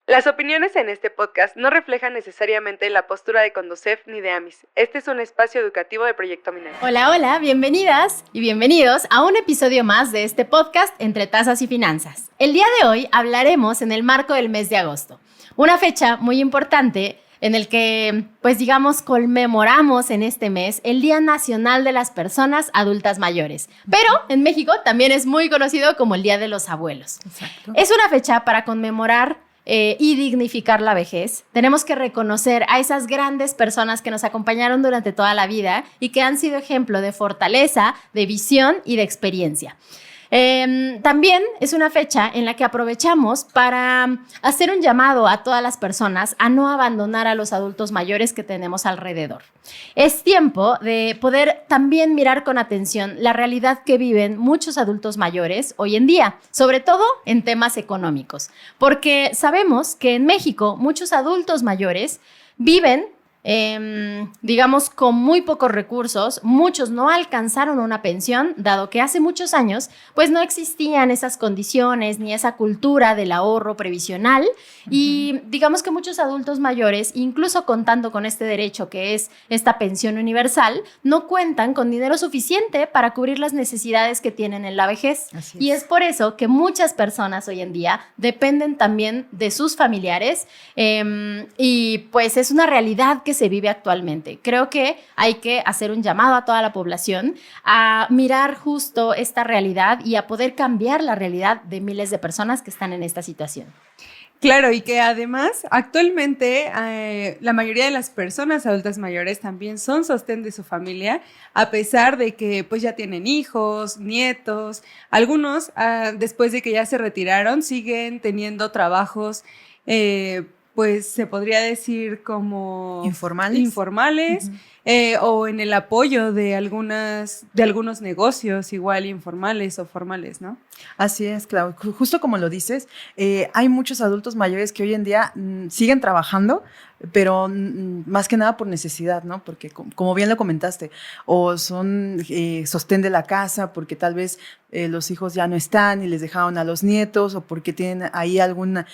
Las opiniones en este podcast no reflejan necesariamente la postura de Conducef ni de AMIS. Este es un espacio educativo de Proyecto Minero. Hola, bienvenidas y bienvenidos a un episodio más de este podcast Entre Tasas y Finanzas. El día de hoy hablaremos en el marco del mes de agosto, una fecha muy importante en el que, conmemoramos en este mes el Día Nacional de las Personas Adultas Mayores. Pero en México también es muy conocido como el Día de los Abuelos. Exacto. Es una fecha para conmemorar y dignificar la vejez. Tenemos que reconocer a esas grandes personas que nos acompañaron durante toda la vida y que han sido ejemplo de fortaleza, de visión y de experiencia. También es una fecha en la que aprovechamos para hacer un llamado a todas las personas a no abandonar a los adultos mayores que tenemos alrededor. Es tiempo de poder también mirar con atención la realidad que viven muchos adultos mayores hoy en día, sobre todo en temas económicos, porque sabemos que en México muchos adultos mayores viven con muy pocos recursos. Muchos no alcanzaron una pensión, dado que hace muchos años pues no existían esas condiciones ni esa cultura del ahorro previsional. Y digamos que muchos adultos mayores, incluso contando con este derecho que es esta pensión universal, no cuentan con dinero suficiente para cubrir las necesidades que tienen en la vejez. Y es por eso que muchas personas hoy en día dependen también de sus familiares, y pues es una realidad que se vive actualmente. Creo que hay que hacer un llamado a toda la población a mirar justo esta realidad y a poder cambiar la realidad de miles de personas que están en esta situación. Claro, y que además actualmente la mayoría de las personas adultas mayores también son sostén de su familia, a pesar de que pues ya tienen hijos, nietos. Algunos después de que ya se retiraron siguen teniendo trabajos pues se podría decir como informales. O en el apoyo de algunos negocios igual informales o formales, ¿no? Así es, Clau. Justo como lo dices, hay muchos adultos mayores que hoy en día siguen trabajando, pero más que nada por necesidad, ¿no? Porque como bien lo comentaste, o son sostén de la casa porque tal vez los hijos ya no están y les dejaron a los nietos, o porque tienen ahí algún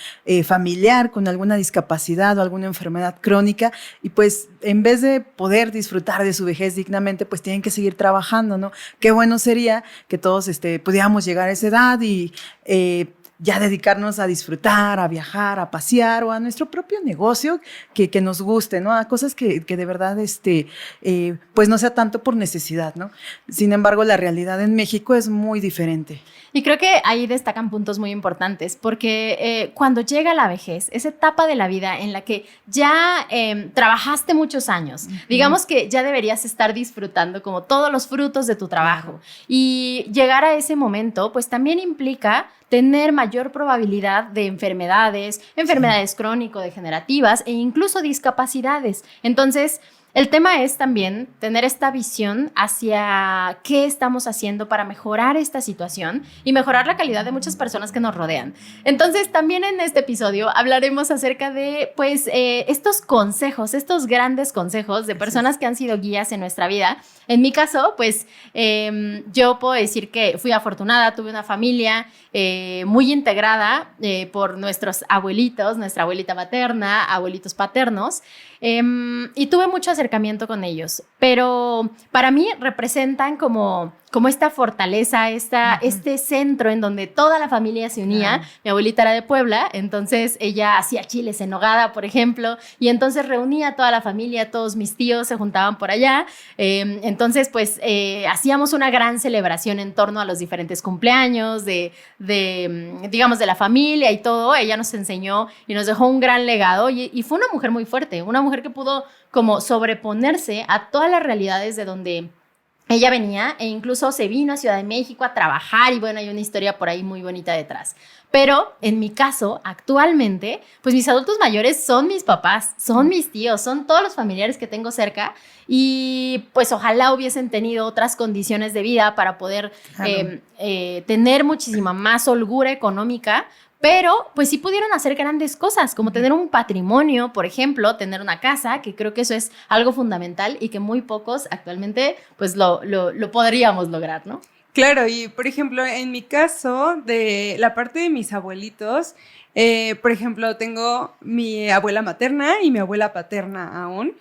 familiar con alguna discapacidad o alguna enfermedad crónica, y pues en vez de poder disfrutar de su vejez dignamente, pues tienen que seguir trabajando, ¿no? Qué bueno sería que todos pudiéramos llegar a esa edad y ya dedicarnos a disfrutar, a viajar, a pasear, o a nuestro propio negocio que nos guste, ¿no? A cosas que de verdad pues no sea tanto por necesidad, ¿no? Sin embargo, la realidad en México es muy diferente. Y creo que ahí destacan puntos muy importantes, porque cuando llega la vejez, esa etapa de la vida en la que ya trabajaste muchos años, digamos que ya deberías estar disfrutando como todos los frutos de tu trabajo. Y llegar a ese momento, pues también implica tener mayor probabilidad de enfermedades crónico-degenerativas e incluso discapacidades. Entonces, el tema es también tener esta visión hacia qué estamos haciendo para mejorar esta situación y mejorar la calidad de muchas personas que nos rodean. Entonces, también en este episodio hablaremos acerca de, estos consejos, estos grandes consejos de personas que han sido guías en nuestra vida. En mi caso, yo puedo decir que fui afortunada, tuve una familia muy integrada por nuestros abuelitos, nuestra abuelita materna, abuelitos paternos, y tuve mucho acercamiento con ellos, pero para mí representan como esta fortaleza, este centro en donde toda la familia se unía. Mi abuelita era de Puebla, entonces ella hacía chiles en nogada, por ejemplo, y entonces reunía a toda la familia, todos mis tíos se juntaban por allá. Entonces, hacíamos una gran celebración en torno a los diferentes cumpleaños de la familia y todo. Ella nos enseñó y nos dejó un gran legado, y fue una mujer muy fuerte, una mujer que pudo como sobreponerse a todas las realidades de donde ella venía, e incluso se vino a Ciudad de México a trabajar, y hay una historia por ahí muy bonita detrás. Pero en mi caso, actualmente, pues mis adultos mayores son mis papás, son mis tíos, son todos los familiares que tengo cerca, y pues ojalá hubiesen tenido otras condiciones de vida para poder tener muchísima más holgura económica. Pero pues sí pudieron hacer grandes cosas, como tener un patrimonio, por ejemplo, tener una casa, que creo que eso es algo fundamental y que muy pocos actualmente pues lo podríamos lograr, ¿no? Claro, y por ejemplo, en mi caso, de la parte de mis abuelitos, por ejemplo, tengo mi abuela materna y mi abuela paterna aún.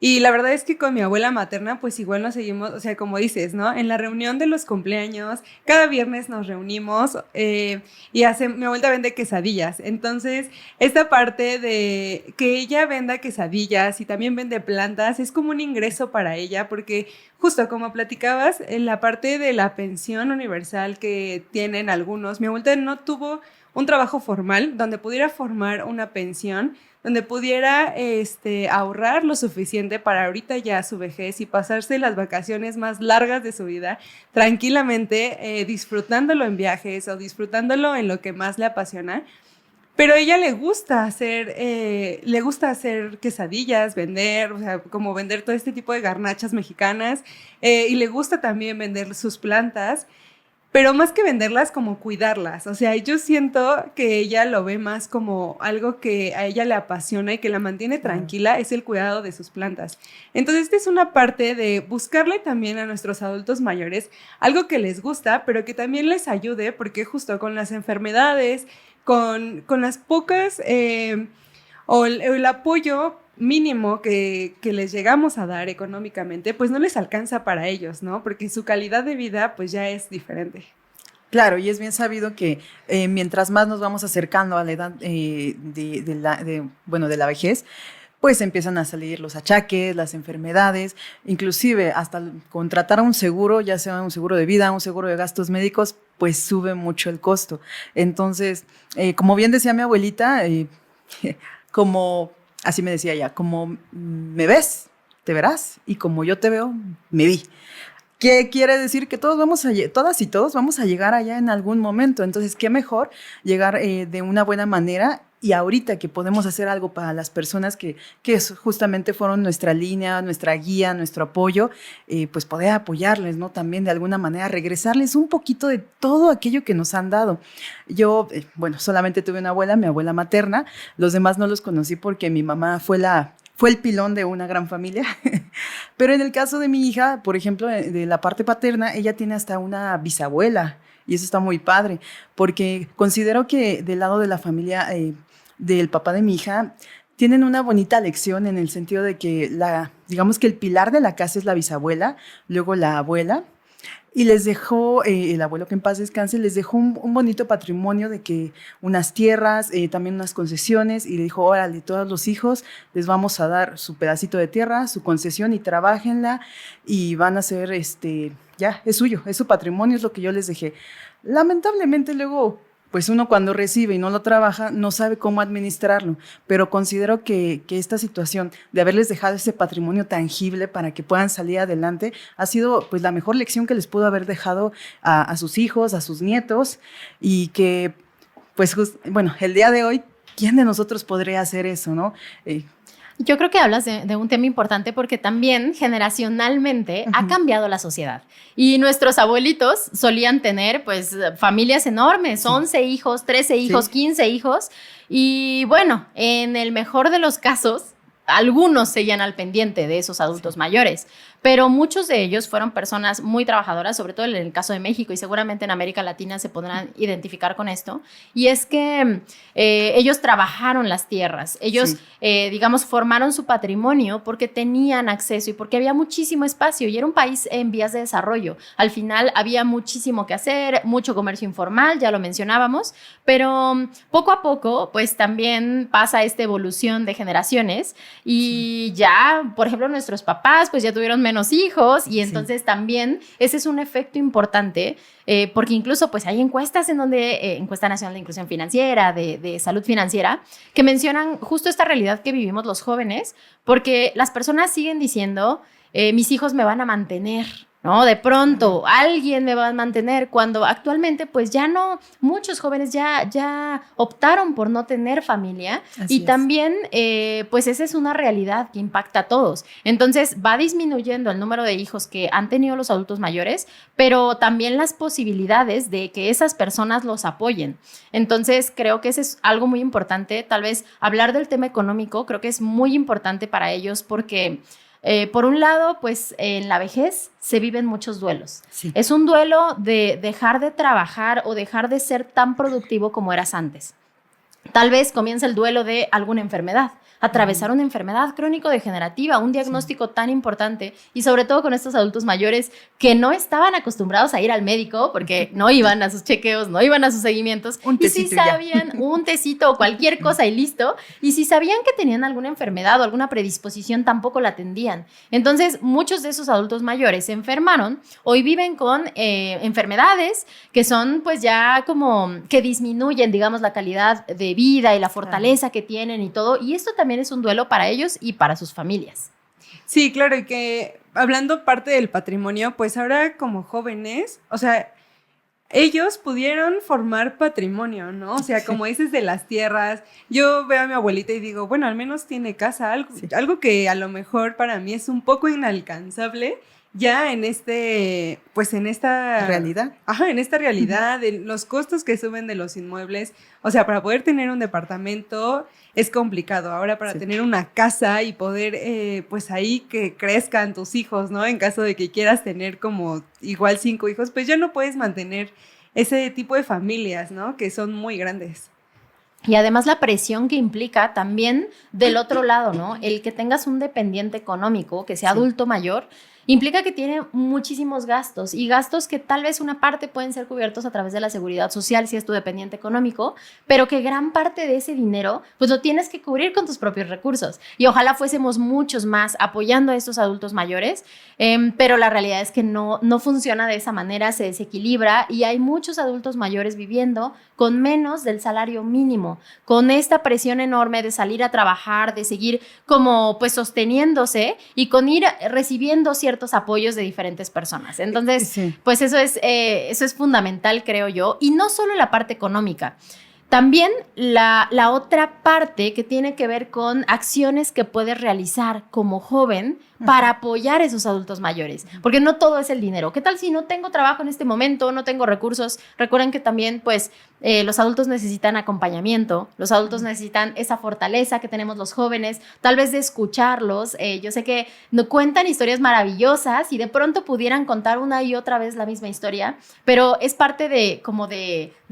Y la verdad es que con mi abuela materna, pues igual nos seguimos, o sea, como dices, ¿no? En la reunión de los cumpleaños, cada viernes nos reunimos mi abuela vende quesadillas. Entonces, esta parte de que ella venda quesadillas y también vende plantas es como un ingreso para ella, porque justo como platicabas, en la parte de la pensión universal que tienen algunos, mi abuela no tuvo un trabajo formal donde pudiera formar una pensión, donde pudiera ahorrar lo suficiente para ahorita ya su vejez y pasarse las vacaciones más largas de su vida tranquilamente, disfrutándolo en viajes o disfrutándolo en lo que más le apasiona. Pero a ella le gusta hacer quesadillas, vender, o sea, como vender todo este tipo de garnachas mexicanas, y le gusta también vender sus plantas. Pero más que venderlas, como cuidarlas. O sea, yo siento que ella lo ve más como algo que a ella le apasiona y que la mantiene tranquila, es el cuidado de sus plantas. Entonces, esta es una parte de buscarle también a nuestros adultos mayores algo que les gusta, pero que también les ayude, porque justo con las enfermedades, con las pocas o el apoyo mínimo que les llegamos a dar económicamente, pues no les alcanza para ellos, ¿no? Porque su calidad de vida pues ya es diferente. Claro, y es bien sabido que mientras más nos vamos acercando a la edad de la vejez, pues empiezan a salir los achaques, las enfermedades, inclusive hasta contratar un seguro, ya sea un seguro de vida, un seguro de gastos médicos, pues sube mucho el costo. Entonces, como bien decía mi abuelita, así me decía ella, como me ves, te verás, y como yo te veo, me vi. ¿Qué quiere decir? Que todas y todos vamos a llegar allá en algún momento. Entonces, qué mejor llegar de una buena manera, y ahorita que podemos hacer algo para las personas que justamente fueron nuestra línea, nuestra guía, nuestro apoyo, pues poder apoyarles, ¿no? También de alguna manera regresarles un poquito de todo aquello que nos han dado. Yo, solamente tuve una abuela, mi abuela materna, los demás no los conocí porque mi mamá fue el pilón de una gran familia. Pero en el caso de mi hija, por ejemplo, de la parte paterna, ella tiene hasta una bisabuela, y eso está muy padre, porque considero que del lado de la familia del papá de mi hija, tienen una bonita lección en el sentido de que digamos que el pilar de la casa es la bisabuela, luego la abuela, y les dejó, el abuelo, que en paz descanse, les dejó un bonito patrimonio de que unas tierras, también unas concesiones, y le dijo, órale, todos los hijos les vamos a dar su pedacito de tierra, su concesión, y trabájenla, y van a ser, ya, es suyo, es su patrimonio, es lo que yo les dejé. Lamentablemente luego, pues uno cuando recibe y no lo trabaja, no sabe cómo administrarlo, pero considero que esta situación de haberles dejado ese patrimonio tangible para que puedan salir adelante ha sido pues la mejor lección que les pudo haber dejado a sus hijos, a sus nietos, y que pues el día de hoy, ¿quién de nosotros podría hacer eso, no? Yo creo que hablas de un tema importante porque también generacionalmente ha cambiado la sociedad. Y nuestros abuelitos solían tener pues familias enormes, 11 hijos, 13 hijos, 15 hijos. Y bueno, en el mejor de los casos, algunos seguían al pendiente de esos adultos mayores, pero muchos de ellos fueron personas muy trabajadoras, sobre todo en el caso de México, y seguramente en América Latina se podrán identificar con esto, y es que ellos trabajaron las tierras, ellos, digamos, formaron su patrimonio porque tenían acceso y porque había muchísimo espacio, y era un país en vías de desarrollo. Al final había muchísimo que hacer, mucho comercio informal, ya lo mencionábamos, pero poco a poco, pues también pasa esta evolución de generaciones, y ya, por ejemplo, nuestros papás pues ya tuvieron menos hijos, y entonces también ese es un efecto importante, porque incluso pues hay encuestas en donde, encuesta nacional de inclusión financiera, de salud financiera, que mencionan justo esta realidad que vivimos los jóvenes, porque las personas siguen diciendo, mis hijos me van a mantener, ¿no? De pronto alguien me va a mantener, cuando actualmente pues ya no, muchos jóvenes ya optaron por no tener familia. Así y es. También pues esa es una realidad que impacta a todos. Entonces va disminuyendo el número de hijos que han tenido los adultos mayores, pero también las posibilidades de que esas personas los apoyen. Entonces creo que eso es algo muy importante. Tal vez hablar del tema económico creo que es muy importante para ellos, porque Por un lado, pues en la vejez se viven muchos duelos. Sí. Es un duelo de dejar de trabajar o dejar de ser tan productivo como eras antes. Tal vez comienza el duelo de alguna enfermedad, atravesar una enfermedad crónico-degenerativa, un diagnóstico tan importante, y sobre todo con estos adultos mayores que no estaban acostumbrados a ir al médico porque no iban a sus chequeos, no iban a sus seguimientos, Un y si tecito ya. sabían un tecito o cualquier cosa y listo, y si sabían que tenían alguna enfermedad o alguna predisposición, tampoco la atendían. Entonces, muchos de esos adultos mayores se enfermaron, hoy viven con enfermedades que son pues ya como que disminuyen, digamos, la calidad de vida y la fortaleza que tienen y todo, y esto también es un duelo para ellos y para sus familias. Sí, claro, y que hablando parte del patrimonio, pues ahora como jóvenes, o sea, ellos pudieron formar patrimonio, ¿no? O sea, como dices de las tierras, yo veo a mi abuelita y digo, bueno, al menos tiene casa, algo que a lo mejor para mí es un poco inalcanzable, ya en pues en esta ¿Realidad? Ajá, en esta realidad, en los costos que suben de los inmuebles, o sea, para poder tener un departamento es complicado. Ahora para tener una casa y poder, pues ahí que crezcan tus hijos, ¿no? En caso de que quieras tener como igual 5 hijos, pues ya no puedes mantener ese tipo de familias, ¿no? Que son muy grandes. Y además la presión que implica también del otro lado, ¿no? El que tengas un dependiente económico, que sea adulto mayor, implica que tiene muchísimos gastos y gastos que tal vez una parte pueden ser cubiertos a través de la seguridad social si es tu dependiente económico, pero que gran parte de ese dinero pues lo tienes que cubrir con tus propios recursos. Y ojalá fuésemos muchos más apoyando a estos adultos mayores, pero la realidad es que no funciona de esa manera, se desequilibra y hay muchos adultos mayores viviendo con menos del salario mínimo, con esta presión enorme de salir a trabajar, de seguir como pues sosteniéndose y con ir recibiendo ciertos apoyos de diferentes personas. Entonces, pues eso es fundamental, creo yo, y no solo la parte económica. También la otra parte que tiene que ver con acciones que puedes realizar como joven para apoyar a esos adultos mayores, porque no todo es el dinero. ¿Qué tal si no tengo trabajo en este momento, no tengo recursos? Recuerden que también pues los adultos necesitan acompañamiento, los adultos necesitan esa fortaleza que tenemos los jóvenes, tal vez de escucharlos. Yo sé que no cuentan historias maravillosas y de pronto pudieran contar una y otra vez la misma historia, pero es parte de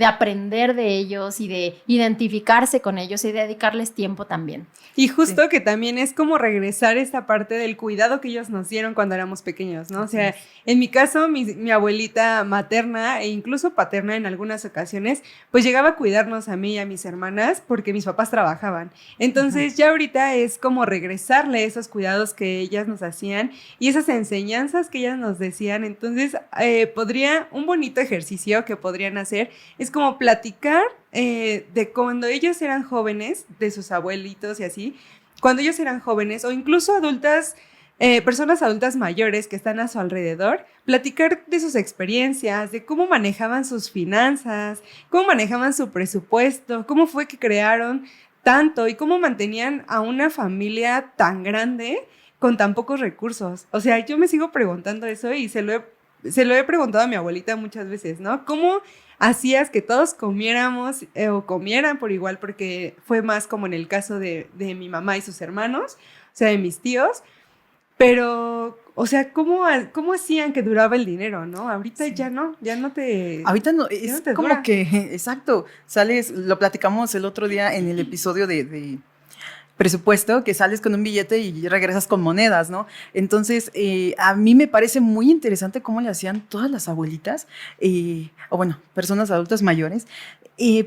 aprender de ellos y de identificarse con ellos y dedicarles tiempo también. Y justo que también es como regresar esta parte del cuidado que ellos nos dieron cuando éramos pequeños, ¿no? O sea, en mi caso, mi abuelita materna e incluso paterna en algunas ocasiones, pues llegaba a cuidarnos a mí y a mis hermanas porque mis papás trabajaban. Entonces ya ahorita es como regresarle esos cuidados que ellas nos hacían y esas enseñanzas que ellas nos decían. Entonces un bonito ejercicio que podrían hacer es como platicar de cuando ellos eran jóvenes, de sus abuelitos y así, cuando ellos eran jóvenes o incluso personas adultas mayores que están a su alrededor, platicar de sus experiencias, de cómo manejaban sus finanzas, cómo manejaban su presupuesto, cómo fue que crearon tanto y cómo mantenían a una familia tan grande con tan pocos recursos. O sea, yo me sigo preguntando eso y se lo he preguntado a mi abuelita muchas veces, ¿no? ¿Cómo hacías que todos comiéramos o comieran por igual? Porque fue más como en el caso de mi mamá y sus hermanos, o sea, de mis tíos. Pero, o sea, ¿cómo hacían que duraba el dinero, no? Ahorita ya no te... Ahorita no, es no te como dura. que, exacto, sales, lo platicamos el otro día en el episodio de presupuesto, que sales con un billete y regresas con monedas, ¿no? Entonces, a mí me parece muy interesante cómo le hacían todas las abuelitas, o bueno, personas adultas mayores,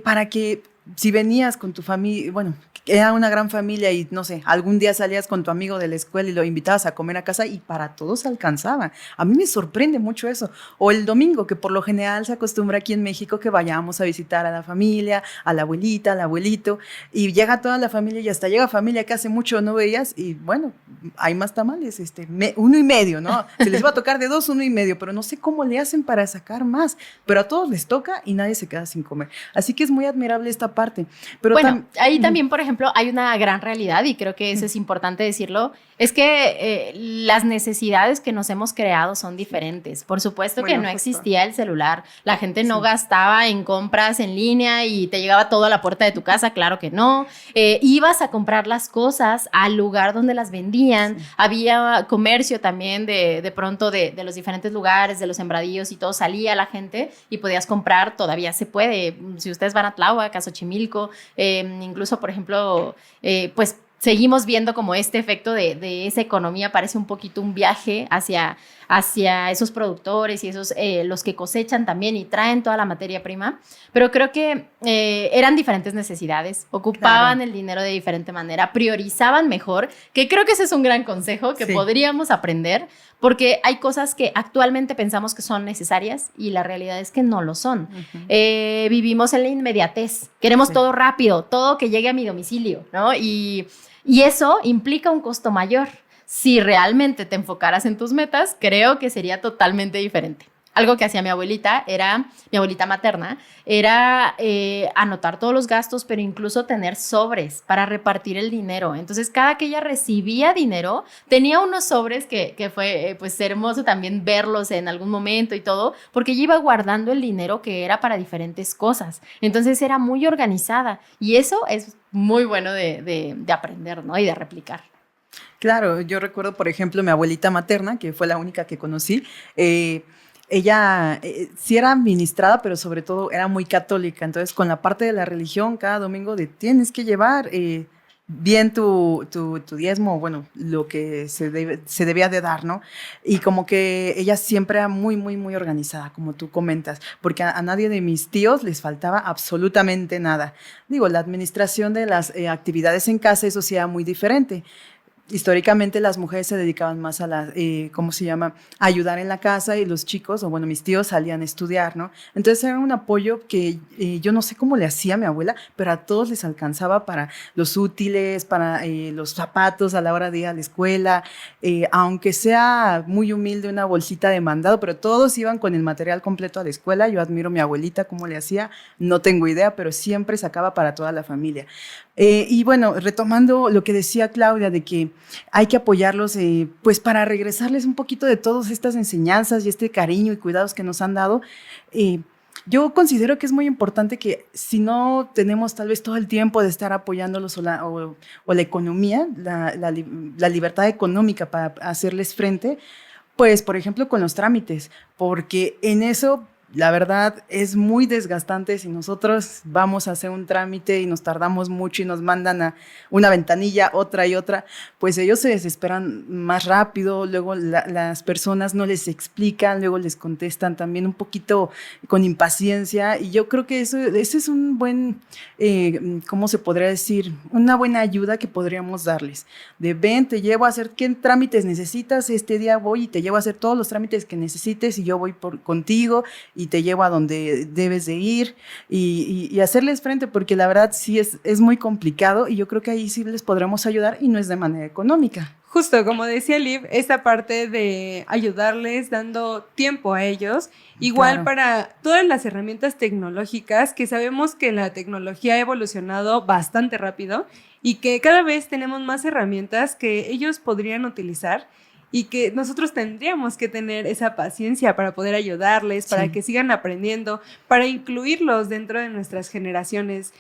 para que si venías con tu familia, bueno, era una gran familia y no sé, algún día salías con tu amigo de la escuela y lo invitabas a comer a casa y para todos alcanzaba. A mí me sorprende mucho eso. O el domingo, que por lo general se acostumbra aquí en México que vayamos a visitar a la familia, a la abuelita, al abuelito, y llega toda la familia y hasta llega familia que hace mucho no veías y bueno, hay más tamales, 1.5, ¿no? Se les va a tocar de 2, 1.5, pero no sé cómo le hacen para sacar más, pero a todos les toca y nadie se queda sin comer. Así que es muy admirable esta parte parte. Pero bueno, ahí también, por ejemplo, hay una gran realidad y creo que eso es importante decirlo, es que las necesidades que nos hemos creado son diferentes. Por supuesto que no existía el celular, la gente no gastaba en compras en línea y te llegaba todo a la puerta de tu casa, claro que no. Ibas a comprar las cosas al lugar donde las vendían, había comercio también de pronto de los diferentes lugares, de los sembradíos y todo, salía la gente y podías comprar, todavía se puede, si ustedes van a Tláhuac, a Xochimilco, incluso, por ejemplo, pues seguimos viendo como este efecto de esa economía, parece un poquito un viaje hacia esos productores y esos los que cosechan también y traen toda la materia prima, pero creo que eran diferentes necesidades, ocupaban el dinero de diferente manera, priorizaban mejor, que creo que ese es un gran consejo que podríamos aprender, porque hay cosas que actualmente pensamos que son necesarias y la realidad es que no lo son. Vivimos en la inmediatez, queremos todo rápido, todo que llegue a mi domicilio, ¿no? Y eso implica un costo mayor. Si realmente te enfocaras en tus metas, creo que sería totalmente diferente. Algo que hacía mi abuelita materna, era anotar todos los gastos, pero incluso tener sobres para repartir el dinero. Entonces, cada que ella recibía dinero, tenía unos sobres que fue pues hermoso también verlos en algún momento y todo, porque ella iba guardando el dinero que era para diferentes cosas. Entonces, era muy organizada y eso es muy bueno de aprender, ¿no? Y de replicar. Claro, yo recuerdo, por ejemplo, mi abuelita materna, que fue la única que conocí, ella sí era administrada, pero sobre todo era muy católica. Entonces, con la parte de la religión, cada domingo tienes que llevar bien tu diezmo, bueno, lo que se debía de dar, ¿no? Y como que ella siempre era muy, muy, muy organizada, como tú comentas, porque a nadie de mis tíos les faltaba absolutamente nada. Digo, la administración de las actividades en casa, eso sí era muy diferente. Históricamente las mujeres se dedicaban más a ¿cómo se llama? A ayudar en la casa y los chicos, o bueno, mis tíos salían a estudiar, ¿no? Entonces era un apoyo que yo no sé cómo le hacía mi abuela, pero a todos les alcanzaba para los útiles, para los zapatos a la hora de ir a la escuela, aunque sea muy humilde una bolsita de mandado, pero todos iban con el material completo a la escuela. Yo admiro a mi abuelita cómo le hacía, no tengo idea, pero siempre sacaba para toda la familia. Y bueno, retomando lo que decía Claudia de que hay que apoyarlos pues para regresarles un poquito de todas estas enseñanzas y este cariño y cuidados que nos han dado. Yo considero que es muy importante que si no tenemos tal vez todo el tiempo de estar apoyándolos o la economía, la libertad económica para hacerles frente, pues por ejemplo con los trámites, porque en eso la verdad es muy desgastante. Si nosotros vamos a hacer un trámite y nos tardamos mucho y nos mandan a una ventanilla, otra y otra, pues ellos se desesperan más rápido, luego las personas no les explican, luego les contestan también un poquito con impaciencia, y yo creo que eso es un buen, ¿cómo se podría decir? Una buena ayuda que podríamos darles. De ven, te llevo a hacer qué trámites necesitas, este día voy y te llevo a hacer todos los trámites que necesites y yo voy contigo y te llevo a donde debes de ir y hacerles frente, porque la verdad sí es muy complicado y yo creo que ahí sí les podremos ayudar y no es de manera económica. Justo, como decía Liv, esta parte de ayudarles dando tiempo a ellos, igual para todas las herramientas tecnológicas, que sabemos que la tecnología ha evolucionado bastante rápido y que cada vez tenemos más herramientas que ellos podrían utilizar y que nosotros tendríamos que tener esa paciencia para poder ayudarles, para que sigan aprendiendo, para incluirlos dentro de nuestras generaciones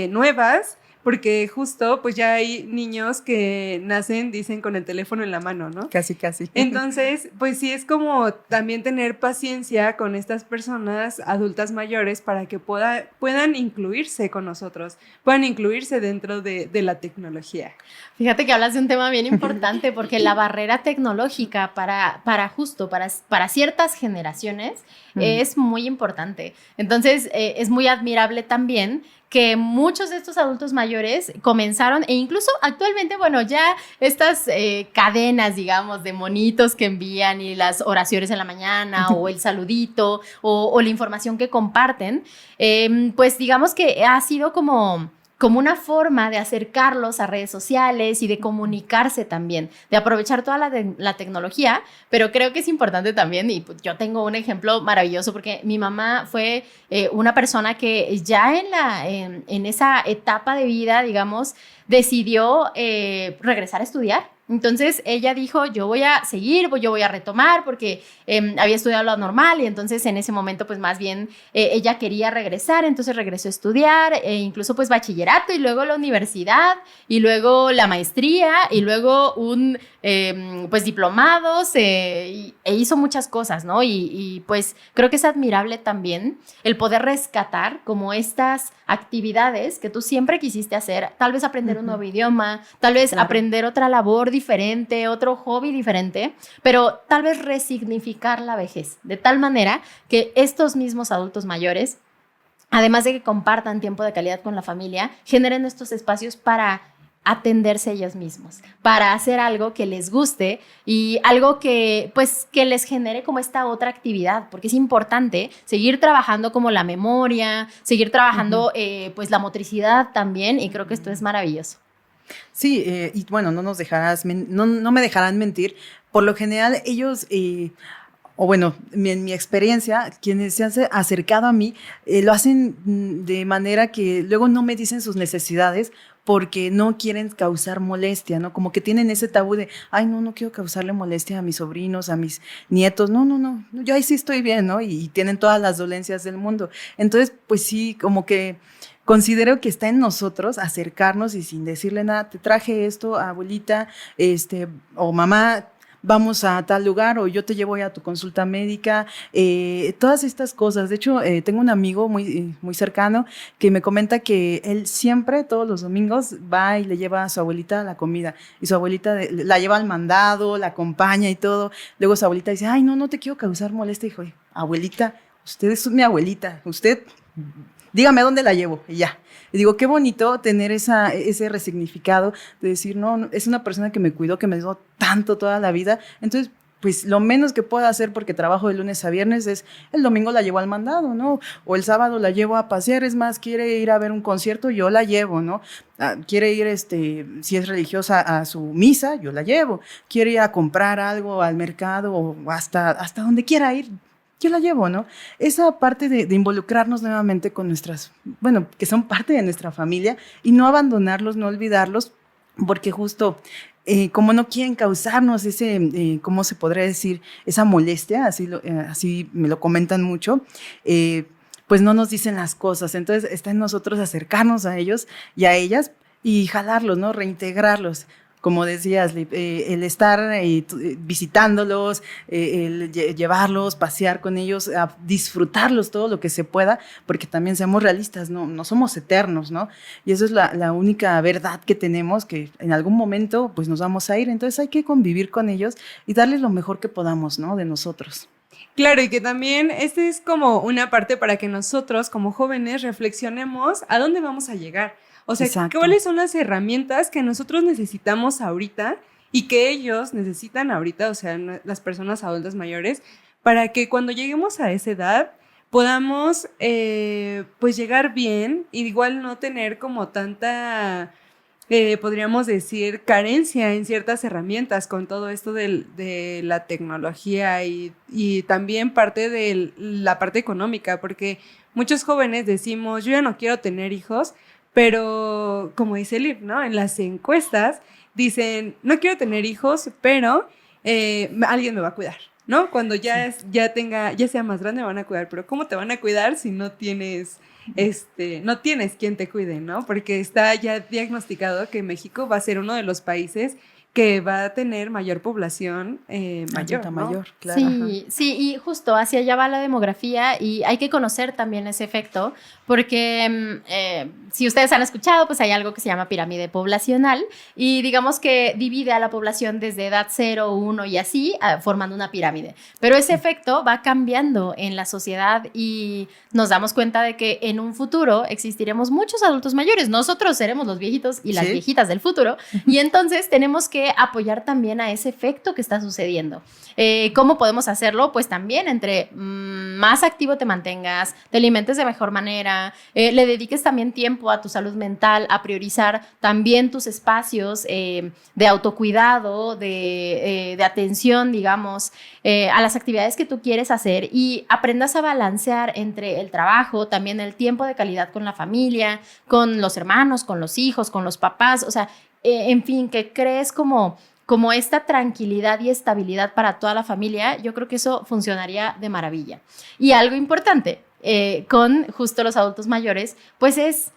nuevas, porque justo pues ya hay niños que nacen, dicen, con el teléfono en la mano, ¿no? Casi. Entonces, pues sí es como también tener paciencia con estas personas adultas mayores para que puedan incluirse con nosotros, puedan incluirse dentro de la tecnología. Fíjate que hablas de un tema bien importante, porque la barrera tecnológica para ciertas generaciones es muy importante. Entonces, es muy admirable también que muchos de estos adultos mayores comenzaron, e incluso actualmente, bueno, ya estas cadenas, digamos, de monitos que envían y las oraciones en la mañana o el saludito o la información que comparten, pues digamos que ha sido como como una forma de acercarlos a redes sociales y de comunicarse también, de aprovechar toda la tecnología, pero creo que es importante también, y pues yo tengo un ejemplo maravilloso porque mi mamá fue una persona que ya en esa etapa de vida, digamos, decidió regresar a estudiar. Entonces ella dijo, yo voy a seguir, yo voy a retomar porque había estudiado lo normal y entonces en ese momento pues más bien ella quería regresar, entonces regresó a estudiar, incluso pues bachillerato y luego la universidad y luego la maestría y luego pues diplomados e hizo muchas cosas, ¿no? Y pues creo que es admirable también el poder rescatar como estas actividades que tú siempre quisiste hacer, tal vez aprender un nuevo idioma, tal vez aprender otra labor diferente, otro hobby diferente, pero tal vez resignificar la vejez, de tal manera que estos mismos adultos mayores, además de que compartan tiempo de calidad con la familia, generen estos espacios para atenderse ellos mismos, para hacer algo que les guste y algo que, pues, que les genere como esta otra actividad, porque es importante seguir trabajando como la memoria, seguir trabajando pues la motricidad también, y creo que esto es maravilloso. Sí, y bueno, no me dejarán mentir. Por lo general, ellos, o bueno, en mi experiencia, quienes se han acercado a mí, lo hacen de manera que luego no me dicen sus necesidades porque no quieren causar molestia, ¿no? Como que tienen ese tabú de, ay, no quiero causarle molestia a mis sobrinos, a mis nietos, no, yo ahí sí estoy bien, ¿no? Y tienen todas las dolencias del mundo. Entonces, pues sí, como que considero que está en nosotros acercarnos y sin decirle nada, te traje esto, abuelita, o mamá, vamos a tal lugar, o yo te llevo a tu consulta médica, todas estas cosas. De hecho, tengo un amigo muy cercano que me comenta que él siempre, todos los domingos, va y le lleva a su abuelita la comida, y su abuelita la lleva al mandado, la acompaña y todo. Luego su abuelita dice, ay, no te quiero causar molestia. Hijo, abuelita, usted es mi abuelita, usted dígame a dónde la llevo, y ya. Y digo, qué bonito tener ese resignificado de decir, no, es una persona que me cuidó, que me dio tanto toda la vida. Entonces, pues lo menos que puedo hacer, porque trabajo de lunes a viernes, es el domingo la llevo al mandado, ¿no? O el sábado la llevo a pasear. Es más, quiere ir a ver un concierto, yo la llevo, ¿no? Quiere ir, si es religiosa, a su misa, yo la llevo. Quiere ir a comprar algo al mercado o hasta donde quiera ir, yo la llevo, ¿no? Esa parte de involucrarnos nuevamente con que son parte de nuestra familia, y no abandonarlos, no olvidarlos, porque justo como no quieren causarnos ¿cómo se podría decir? Esa molestia, así me lo comentan mucho, pues no nos dicen las cosas. Entonces está en nosotros acercarnos a ellos y a ellas y jalarlos, ¿no? Reintegrarlos. Como decías, el estar visitándolos, el llevarlos, pasear con ellos, a disfrutarlos todo lo que se pueda, porque también seamos realistas, no somos eternos, ¿no? Y eso es la única verdad que tenemos, que en algún momento pues nos vamos a ir. Entonces hay que convivir con ellos y darles lo mejor que podamos, ¿no? De nosotros. Claro, y que también es como una parte para que nosotros como jóvenes reflexionemos a dónde vamos a llegar. O sea, exacto, ¿cuáles son las herramientas que nosotros necesitamos ahorita y que ellos necesitan ahorita, o sea, las personas adultas mayores, para que cuando lleguemos a esa edad podamos pues llegar bien y igual no tener como tanta, podríamos decir, carencia en ciertas herramientas con todo esto de la tecnología y también parte de la parte económica, porque muchos jóvenes decimos, yo ya no quiero tener hijos, pero como dice Liv, ¿no? En las encuestas dicen, no quiero tener hijos, pero alguien me va a cuidar, ¿no? Cuando ya sea más grande me van a cuidar, pero ¿cómo te van a cuidar si no tienes quien te cuide, ¿no? Porque está ya diagnosticado que México va a ser uno de los países que va a tener mayor población mayor, ¿no? Mayor, claro. Sí, y justo hacia allá va la demografía y hay que conocer también ese efecto, porque si ustedes han escuchado, pues hay algo que se llama pirámide poblacional y digamos que divide a la población desde edad 0, 1 y así, formando una pirámide. Pero ese efecto va cambiando en la sociedad y nos damos cuenta de que en un futuro existiremos muchos adultos mayores. Nosotros seremos los viejitos y las viejitas del futuro y entonces tenemos que que apoyar también a ese efecto que está sucediendo. ¿Cómo podemos hacerlo? Pues también entre más activo te mantengas, te alimentes de mejor manera, le dediques también tiempo a tu salud mental, a priorizar también tus espacios de autocuidado, de atención, digamos, a las actividades que tú quieres hacer y aprendas a balancear entre el trabajo, también el tiempo de calidad con la familia, con los hermanos, con los hijos, con los papás, o sea, en fin, que crees como esta tranquilidad y estabilidad para toda la familia. Yo creo que eso funcionaría de maravilla. Y algo importante con justo los adultos mayores, pues es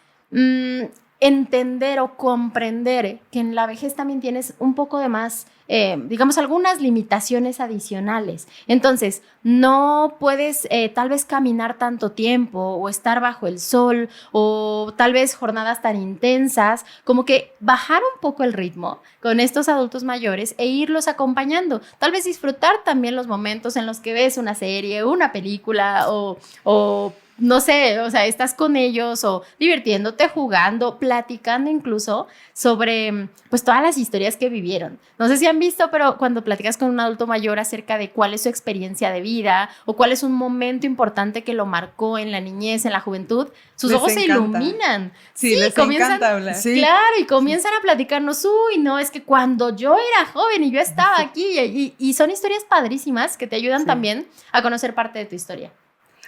entender o comprender que en la vejez también tienes un poco de más, digamos, algunas limitaciones adicionales. Entonces, no puedes tal vez caminar tanto tiempo o estar bajo el sol o tal vez jornadas tan intensas, como que bajar un poco el ritmo con estos adultos mayores e irlos acompañando. Tal vez disfrutar también los momentos en los que ves una serie, una película o no sé, o sea, estás con ellos o divirtiéndote, jugando, platicando incluso sobre pues todas las historias que vivieron. No sé si han visto, pero cuando platicas con un adulto mayor acerca de cuál es su experiencia de vida o cuál es un momento importante que lo marcó en la niñez, en la juventud, sus ojos se iluminan. Sí, les encanta hablar. Sí. Claro, y comienzan a platicarnos, uy, no, es que cuando yo era joven y yo estaba aquí, y son historias padrísimas que te ayudan también a conocer parte de tu historia.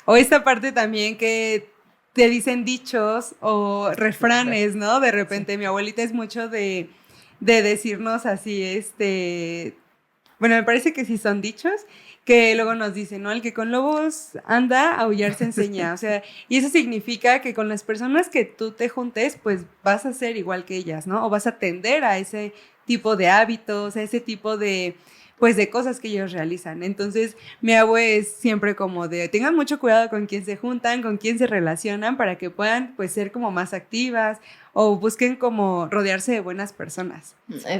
O esta parte también que te dicen dichos o refranes, ¿no? De repente mi abuelita es mucho de decirnos así, bueno, me parece que sí son dichos, que luego nos dicen, ¿no? El que con lobos anda, a aullar se enseña. O sea, y eso significa que con las personas que tú te juntes, pues vas a ser igual que ellas, ¿no? O vas a tender a ese tipo de hábitos, a ese tipo de pues de cosas que ellos realizan. Entonces, mi abue es siempre como de, tengan mucho cuidado con quién se juntan, con quién se relacionan, para que puedan, pues, ser como más activas o busquen como rodearse de buenas personas.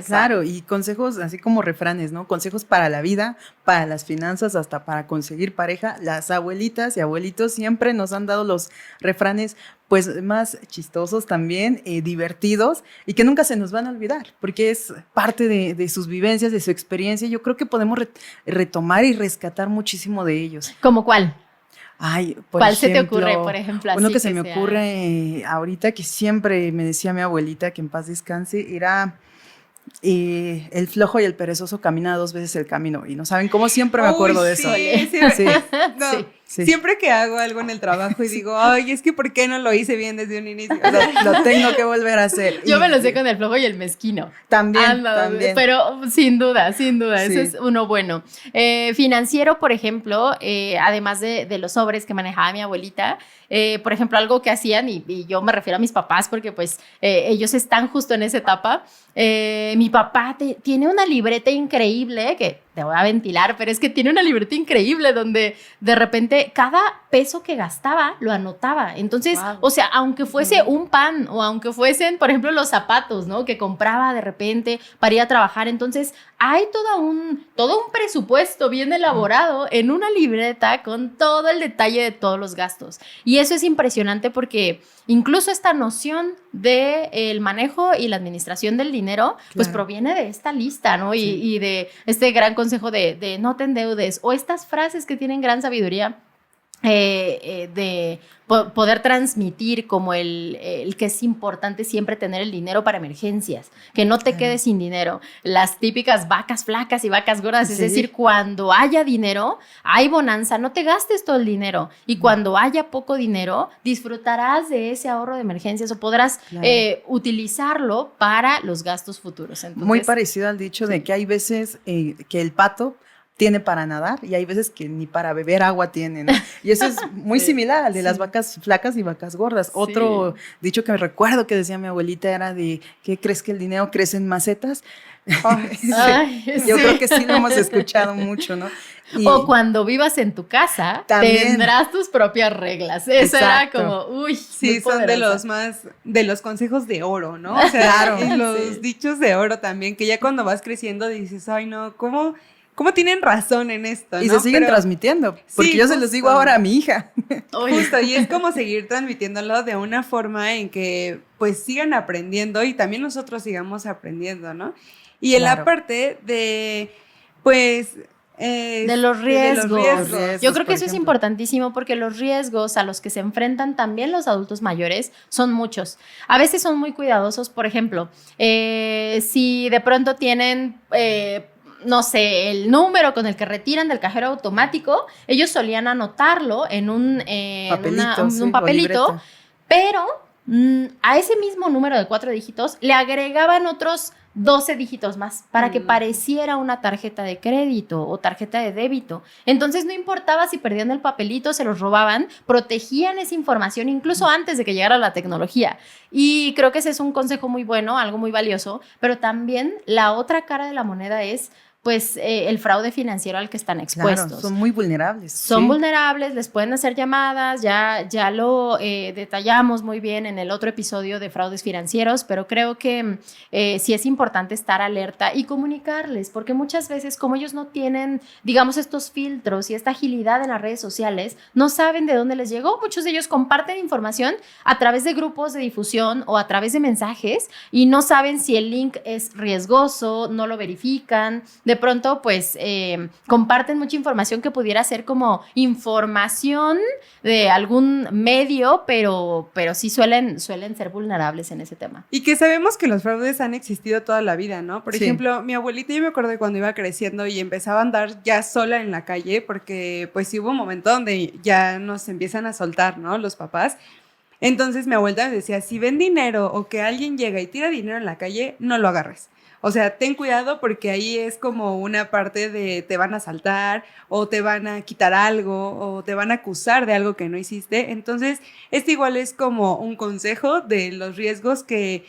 Claro, y consejos así como refranes, ¿no? Consejos para la vida, para las finanzas, hasta para conseguir pareja. Las abuelitas y abuelitos siempre nos han dado los refranes pues más chistosos también, divertidos, y que nunca se nos van a olvidar, porque es parte de sus vivencias, de su experiencia. Yo creo que podemos retomar y rescatar muchísimo de ellos. ¿Cómo cuál? Ay, ¿Cuál se te ocurre, por ejemplo? Uno que se me ocurre ahorita, que siempre me decía mi abuelita, que en paz descanse, era el flojo y el perezoso camina 2 veces el camino. Y no saben cómo siempre me acuerdo de eso. Siempre que hago algo en el trabajo y digo, ay, es que ¿por qué no lo hice bien desde un inicio? Lo tengo que volver a hacer. Yo me lo sé con el flojo y el mezquino. También. Pero sin duda, sí. Ese es uno bueno. Financiero, por ejemplo, además de los sobres que manejaba mi abuelita, por ejemplo, algo que hacían, y yo me refiero a mis papás porque pues ellos están justo en esa etapa. Mi papá tiene una libreta increíble que te voy a ventilar, pero es que tiene una libreta increíble donde de repente cada peso que gastaba lo anotaba. Entonces, o sea, aunque fuese un pan o aunque fuesen, por ejemplo, los zapatos, ¿no? Que compraba de repente para ir a trabajar. Entonces, hay todo un presupuesto bien elaborado en una libreta con todo el detalle de todos los gastos. Y eso es impresionante porque incluso esta noción del manejo y la administración del dinero, pues proviene de esta lista, ¿no? Y de este gran consejo de no te endeudes, o estas frases que tienen gran sabiduría de poder transmitir como el que es importante siempre tener el dinero para emergencias, que no te quedes sin dinero. Las típicas vacas flacas y vacas gordas, es decir, cuando haya dinero, hay bonanza, no te gastes todo el dinero, y cuando haya poco dinero, disfrutarás de ese ahorro de emergencias o podrás utilizarlo para los gastos futuros. Entonces, muy parecido al dicho de que hay veces que el pato tiene para nadar y hay veces que ni para beber agua tiene, ¿no? Y eso es muy similar al de las vacas flacas y vacas gordas. Otro dicho que me recuerdo que decía mi abuelita era de, ¿qué crees que el dinero crece en macetas? Yo creo que sí lo hemos escuchado mucho, ¿no? O cuando vivas en tu casa, tendrás tus propias reglas. Eso era como, uy, sí, son de los consejos de oro, ¿no? O sea, los dichos de oro también, que ya cuando vas creciendo dices, ay, no, ¿cómo ¿cómo tienen razón en esto? Y ¿no? se siguen Pero- transmitiendo, porque Sí, yo se los digo ahora a mi hija. Justo, y es como seguir transmitiéndolo de una forma en que pues sigan aprendiendo y también nosotros sigamos aprendiendo, ¿no? Y en la Claro. parte de, pues... De los riesgos. riesgos, Yo creo que por eso es ejemplo. importantísimo porque los riesgos a los que se enfrentan también los adultos mayores son muchos. A veces son muy cuidadosos, por ejemplo, si de pronto tienen... no sé, el número con el que retiran del cajero automático, ellos solían anotarlo en un Sí, o papelito, libreta. pero a ese mismo número de 4 dígitos le agregaban otros 12 dígitos más para que pareciera una tarjeta de crédito o tarjeta de débito. Entonces no importaba si perdían el papelito, se los robaban, protegían esa información incluso antes de que llegara la tecnología. Y creo que ese es un consejo muy bueno, algo muy valioso, pero también la otra cara de la moneda es pues el fraude financiero al que están expuestos. Claro, son muy vulnerables. Son sí. vulnerables, les pueden hacer llamadas, ya lo detallamos muy bien en el otro episodio de fraudes financieros, pero creo que sí es importante estar alerta y comunicarles, porque muchas veces como ellos no tienen, digamos, estos filtros y esta agilidad en las redes sociales, no saben de dónde les llegó. Muchos de ellos comparten información a través de grupos de difusión o a través de mensajes y no saben si el link es riesgoso, no lo verifican. De pronto, pues, comparten mucha información que pudiera ser como información de algún medio, pero sí suelen ser vulnerables en ese tema. Y que sabemos que los fraudes han existido toda la vida, ¿no? Por Sí. ejemplo, mi abuelita, yo me acuerdo de cuando iba creciendo y empezaba a andar ya sola en la calle, porque pues sí hubo un momento donde ya nos empiezan a soltar, ¿no? Los papás. Entonces mi abuelita me decía, si ven dinero o que alguien llega y tira dinero en la calle, no lo agarres. O sea, ten cuidado porque ahí es como una parte de te van a asaltar o te van a quitar algo o te van a acusar de algo que no hiciste. Entonces, este igual es como un consejo de los riesgos que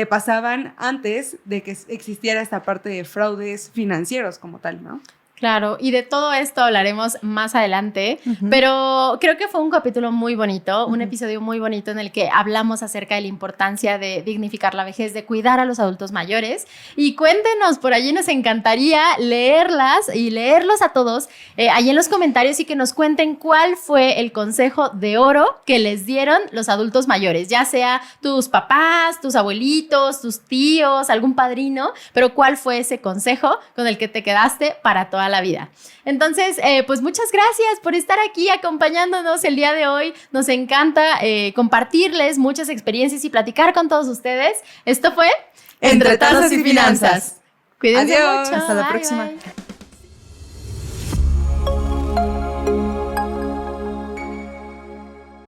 pasaban antes de que existiera esta parte de fraudes financieros como tal, ¿no? Claro, y de todo esto hablaremos más adelante, Ujú. pero creo que fue un capítulo muy bonito, un Ujú. episodio muy bonito en el que hablamos acerca de la importancia de dignificar la vejez, de cuidar a los adultos mayores. Y cuéntenos, por allí nos encantaría leerlas y leerlos a todos allí en los comentarios y que nos cuenten cuál fue el consejo de oro que les dieron los adultos mayores, ya sea tus papás, tus abuelitos, tus tíos, algún padrino, pero cuál fue ese consejo con el que te quedaste para toda la vida. Entonces, pues muchas gracias por estar aquí acompañándonos el día de hoy. Nos encanta compartirles muchas experiencias y platicar con todos ustedes. Esto fue Entre Tazas y Finanzas. Cuídense Adiós. mucho. Hasta la Bye, próxima. bye.